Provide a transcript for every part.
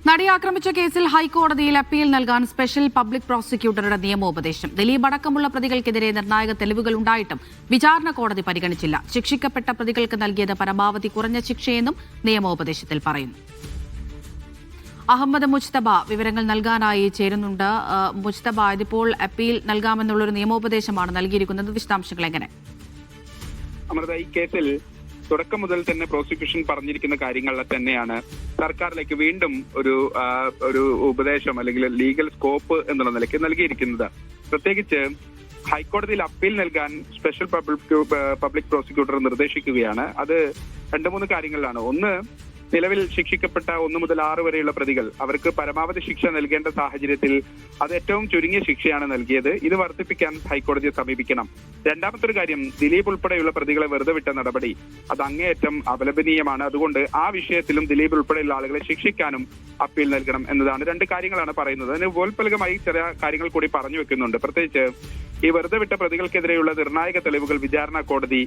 നടിയെ ആക്രമിച്ച കേസിൽ ഹൈക്കോടതിയിൽ അപ്പീൽ നൽകാൻ സ്പെഷ്യൽ പബ്ലിക് പ്രോസിക്യൂട്ടറുടെ നിയമോപദേശം. ദിലീപ് അടക്കമുള്ള പ്രതികൾക്കെതിരെ നിർണായക തെളിവുകൾ ഉണ്ടായിട്ടും വിചാരണ കോടതി പരിഗണിച്ചില്ല. ശിക്ഷിക്കപ്പെട്ട പ്രതികൾക്ക് നൽകിയത് പരമാവധി കുറഞ്ഞ ശിക്ഷയെന്നും നിയമോപദേശത്തിൽ പറയുന്നു. അഹമ്മദ് മുജ്തബ വിവരങ്ങൾ നൽകാനായി ചേരുന്നുണ്ട്. മുജ്തബ, ഇതിപ്പോൾ അപ്പീൽ നൽകാമെന്നുള്ളൊരു നിയമോപദേശമാണ് നൽകിയിരിക്കുന്നത്. വിശദാംശങ്ങൾ എങ്ങനെ? അമൃത, ഈ കേസിൽ തുടക്കം മുതൽ തന്നെ പ്രോസിക്യൂഷൻ പറഞ്ഞിരിക്കുന്ന കാര്യങ്ങൾ തന്നെയാണ് സർക്കാരിലേക്ക് വീണ്ടും ഒരു ഉപദേശം അല്ലെങ്കിൽ ലീഗൽ സ്കോപ്പ് എന്നുള്ള നിലയ്ക്ക് നൽകിയിരിക്കുന്നത്. പ്രത്യേകിച്ച് ഹൈക്കോടതിയിൽ അപ്പീൽ നൽകാൻ സ്പെഷ്യൽ പബ്ലിക് പ്രോസിക്യൂട്ടർ നിർദ്ദേശിക്കുകയാണ്. അത് 2-3 കാര്യങ്ങളിലാണ്. ഒന്ന്, നിലവിൽ ശിക്ഷിക്കപ്പെട്ട 1 മുതൽ 6 വരെയുള്ള പ്രതികൾ അവർക്ക് പരമാവധി ശിക്ഷ നൽകേണ്ട സാഹചര്യത്തിൽ അത് ഏറ്റവും ചുരുങ്ങിയ ശിക്ഷയാണ് നൽകിയത്. ഇത് വർദ്ധിപ്പിക്കാൻ ഹൈക്കോടതിയെ സമീപിക്കണം. രണ്ടാമത്തെ ഒരു കാര്യം, ദിലീപ് ഉൾപ്പെടെയുള്ള പ്രതികളെ വെറുതെ വിട്ട നടപടി അത് അങ്ങേയറ്റം അപലപനീയമാണ്. അതുകൊണ്ട് ആ വിഷയത്തിലും ദിലീപ് ഉൾപ്പെടെയുള്ള ആളുകളെ ശിക്ഷിക്കാനും അപ്പീൽ നൽകണം എന്നതാണ് 2 കാര്യങ്ങളാണ് പറയുന്നത്. അതിന് ഉപോത്പലകമായി ചില കാര്യങ്ങൾ കൂടി പറഞ്ഞു വെക്കുന്നുണ്ട്. പ്രത്യേകിച്ച് ഈ വെറുതെ വിട്ട പ്രതികൾക്കെതിരെയുള്ള നിർണായക തെളിവുകൾ വിചാരണ കോടതി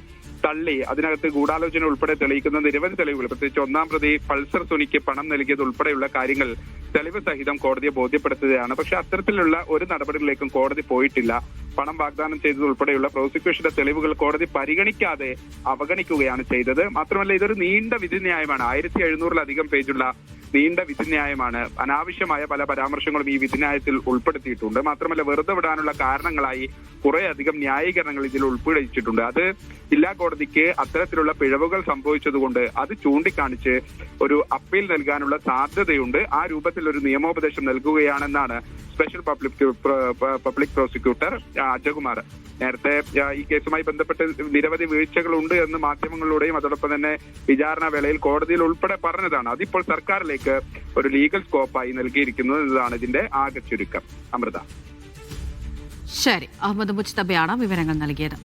തള്ളി. അതിനകത്ത് ഗൂഢാലോചന ഉൾപ്പെടെ തെളിയിക്കുന്ന നിരവധി തെളിവുകൾ, പ്രത്യേകിച്ച് 1-ാം പ്രതി പൾസർ സുനിക്ക് പണം നൽകിയത് ഉൾപ്പെടെയുള്ള കാര്യങ്ങൾ തെളിവ് സഹിതം കോടതിയെ ബോധ്യപ്പെടുത്തുകയാണ്. പക്ഷെ അത്തരത്തിലുള്ള ഒരു നടപടികളിലേക്കും കോടതി പോയിട്ടില്ല. പണം വാഗ്ദാനം ചെയ്തത് ഉൾപ്പെടെയുള്ള പ്രോസിക്യൂഷന്റെ തെളിവുകൾ കോടതി പരിഗണിക്കാതെ അവഗണിക്കുകയാണ് ചെയ്തത്. മാത്രമല്ല, ഇതൊരു നീണ്ട വിധിന്യായമാണ്. 1700-ലധികം പേജുള്ള നീണ്ട വിധിന്യായമാണ്. അനാവശ്യമായ പല പരാമർശങ്ങളും ഈ വിധിന്യായത്തിൽ ഉൾപ്പെടുത്തിയിട്ടുണ്ട്. മാത്രമല്ല, വെറുതെ വിടാനുള്ള കാരണങ്ങളായി കുറേയധികം ന്യായീകരണങ്ങൾ ഇതിൽ ഉൾപ്പെടുത്തിയിട്ടുണ്ട്. അത് ജില്ലാ കോടതിക്ക് അത്തരത്തിലുള്ള പിഴവുകൾ സംഭവിച്ചതുകൊണ്ട് അത് ചൂണ്ടിക്കാണിച്ച് ഒരു അപ്പീൽ നൽകാനുള്ള സാധ്യതയുണ്ട്. ആ രൂപത്തിൽ ഒരു നിയമോപദേശം നൽകുകയാണെന്നാണ് സ്പെഷ്യൽ പബ്ലിക് പ്രോസിക്യൂട്ടർ അജകുമാർ നേരത്തെ ഈ കേസുമായി ബന്ധപ്പെട്ട് നിരവധി വീഴ്ചകളുണ്ട് എന്ന് മാധ്യമങ്ങളിലൂടെയും അതോടൊപ്പം തന്നെ വിചാരണ വേളയിൽ കോടതിയിൽ ഉൾപ്പെടെ പറഞ്ഞതാണ്. അതിപ്പോൾ സർക്കാരിലേക്ക് ഒരു ലീഗൽ സ്കോപ്പായി നൽകിയിരിക്കുന്നത് എന്നതാണ് ഇതിന്റെ ആകെ ചുരുക്കം. അമൃത. ശരി, അഹമ്മദ് മുജ്തബയാണ് വിവരങ്ങൾ നൽകിയത്.